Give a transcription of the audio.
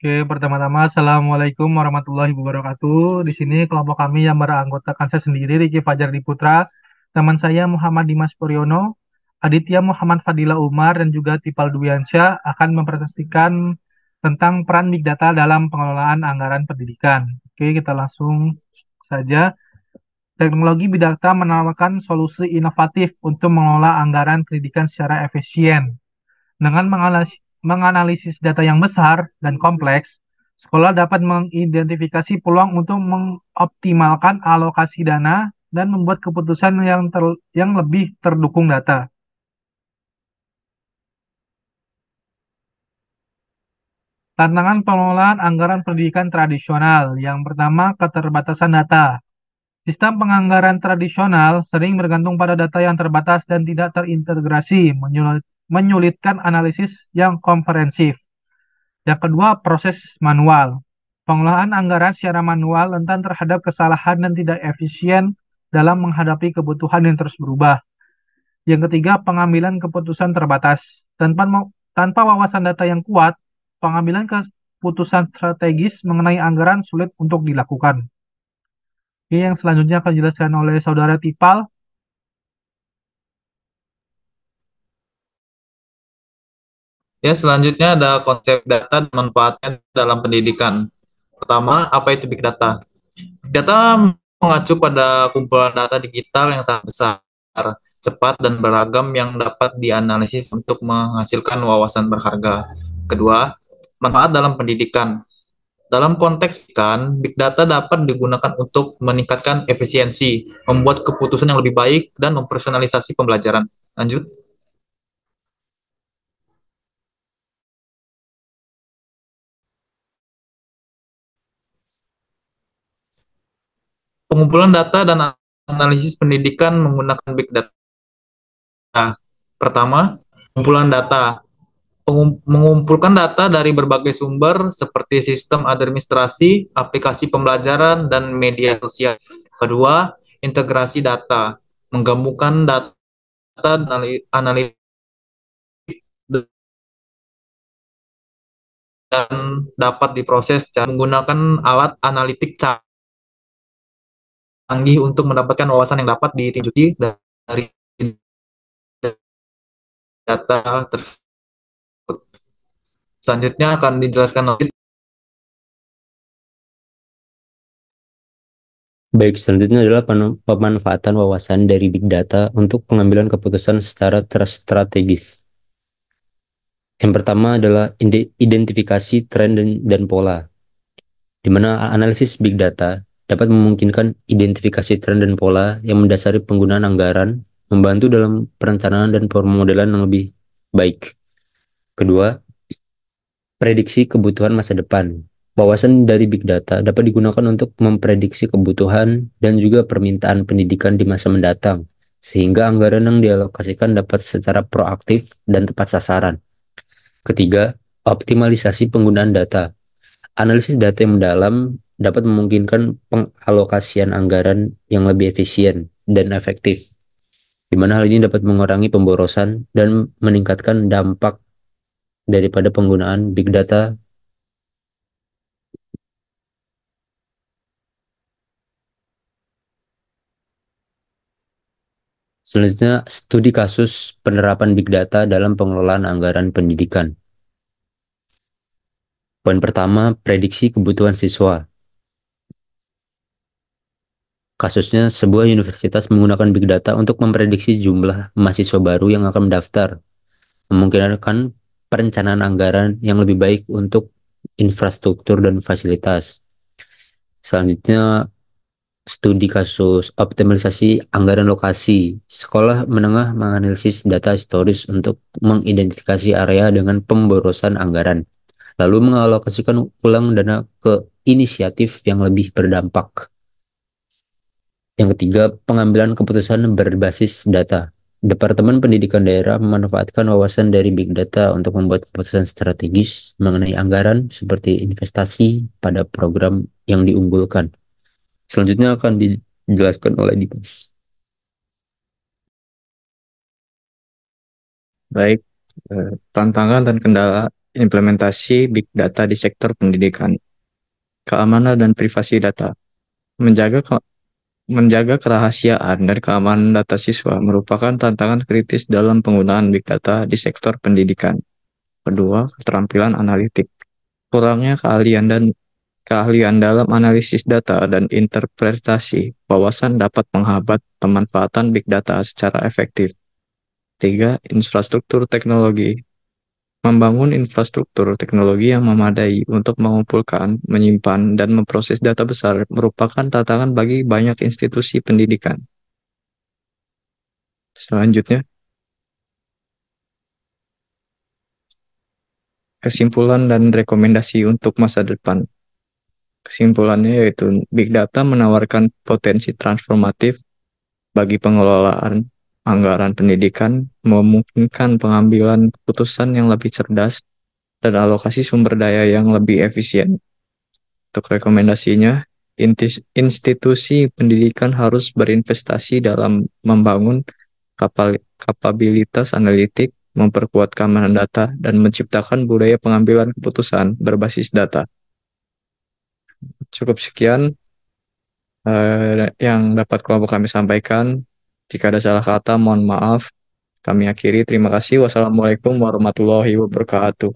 Oke, pertama-tama Assalamualaikum warahmatullahi wabarakatuh. Di sini kelompok kami yang beranggotakan saya sendiri, Riki Fajar Diputra, teman saya Muhammad Dimas Puryono, Aditya Muhammad Fadila Umar, dan juga Tipal Duyansyah akan mempresentasikan tentang peran Big Data dalam pengelolaan anggaran pendidikan. Oke, kita langsung saja. Teknologi Big Data menawarkan solusi inovatif untuk mengelola anggaran pendidikan secara efisien. Dengan menganalisis data yang besar dan kompleks, sekolah dapat mengidentifikasi peluang untuk mengoptimalkan alokasi dana dan membuat keputusan yang lebih terdukung data. Tantangan pengelolaan anggaran pendidikan tradisional. Yang pertama, keterbatasan data. Sistem penganggaran tradisional sering bergantung pada data yang terbatas dan tidak terintegrasi, menyulitkan analisis yang komprehensif. Yang kedua, proses manual. Pengelolaan anggaran secara manual rentan terhadap kesalahan dan tidak efisien dalam menghadapi kebutuhan yang terus berubah. Yang ketiga, pengambilan keputusan terbatas. Tanpa wawasan data yang kuat, pengambilan keputusan strategis mengenai anggaran sulit untuk dilakukan. Ini yang selanjutnya akan dijelaskan oleh Saudara Tipal. Ya, selanjutnya ada konsep data dan manfaatnya dalam pendidikan. Pertama, apa itu Big Data? Big Data mengacu pada kumpulan data digital yang sangat besar, cepat, dan beragam yang dapat dianalisis untuk menghasilkan wawasan berharga. Kedua, manfaat dalam pendidikan. Dalam konteks pendidikan, Big Data dapat digunakan untuk meningkatkan efisiensi, membuat keputusan yang lebih baik, dan mempersonalisasi pembelajaran. Lanjut. Pengumpulan data dan analisis pendidikan menggunakan Big Data. Pertama, pengumpulan data. Mengumpulkan data dari berbagai sumber seperti sistem administrasi, aplikasi pembelajaran, dan media sosial. Kedua, integrasi data. Menggabungkan data dan analitik dan dapat diproses menggunakan alat analitik canggih untuk mendapatkan wawasan yang dapat ditinjauti dari data tersebut. Selanjutnya akan dijelaskan oleh. Baik, selanjutnya adalah pemanfaatan wawasan dari Big Data untuk pengambilan keputusan secara strategis. Yang pertama adalah identifikasi tren dan pola, di mana analisis Big Data dapat memungkinkan identifikasi tren dan pola yang mendasari penggunaan anggaran, membantu dalam perencanaan dan pemodelan yang lebih baik. Kedua, prediksi kebutuhan masa depan. Wawasan dari Big Data dapat digunakan untuk memprediksi kebutuhan dan juga permintaan pendidikan di masa mendatang, sehingga anggaran yang dialokasikan dapat secara proaktif dan tepat sasaran. Ketiga, optimalisasi penggunaan data. Analisis data yang mendalam dapat memungkinkan pengalokasian anggaran yang lebih efisien dan efektif, di mana hal ini dapat mengurangi pemborosan dan meningkatkan dampak daripada penggunaan Big Data. Selanjutnya, studi kasus penerapan Big Data dalam pengelolaan anggaran pendidikan. Poin pertama, prediksi kebutuhan siswa. Kasusnya, sebuah universitas menggunakan Big Data untuk memprediksi jumlah mahasiswa baru yang akan mendaftar, memungkinkan perencanaan anggaran yang lebih baik untuk infrastruktur dan fasilitas. Selanjutnya, studi kasus optimalisasi anggaran lokasi. Sekolah menengah menganalisis data historis untuk mengidentifikasi area dengan pemborosan anggaran, lalu mengalokasikan ulang dana ke inisiatif yang lebih berdampak. Yang ketiga, pengambilan keputusan berbasis data. Departemen Pendidikan Daerah memanfaatkan wawasan dari Big Data untuk membuat keputusan strategis mengenai anggaran seperti investasi pada program yang diunggulkan. Selanjutnya akan dijelaskan oleh Dimas. Baik, tantangan dan kendala implementasi Big Data di sektor pendidikan. Keamanan dan privasi data. Menjaga kerahasiaan dan keamanan data siswa merupakan tantangan kritis dalam penggunaan Big Data di sektor pendidikan. Kedua, keterampilan analitik. Kurangnya keahlian dalam analisis data dan interpretasi wawasan dapat menghambat pemanfaatan Big Data secara efektif. Tiga, infrastruktur teknologi. Membangun infrastruktur teknologi yang memadai untuk mengumpulkan, menyimpan, dan memproses data besar merupakan tantangan bagi banyak institusi pendidikan. Selanjutnya, kesimpulan dan rekomendasi untuk masa depan. Kesimpulannya yaitu Big Data menawarkan potensi transformatif bagi pengelolaan anggaran pendidikan, memungkinkan pengambilan keputusan yang lebih cerdas, dan alokasi sumber daya yang lebih efisien. Untuk rekomendasinya, institusi pendidikan harus berinvestasi dalam membangun kapabilitas analitik, memperkuat keamanan data, dan menciptakan budaya pengambilan keputusan berbasis data. Cukup sekian yang dapat kelompok kami sampaikan. Jika ada salah kata, mohon maaf. Kami akhiri. Terima kasih. Wassalamualaikum warahmatullahi wabarakatuh.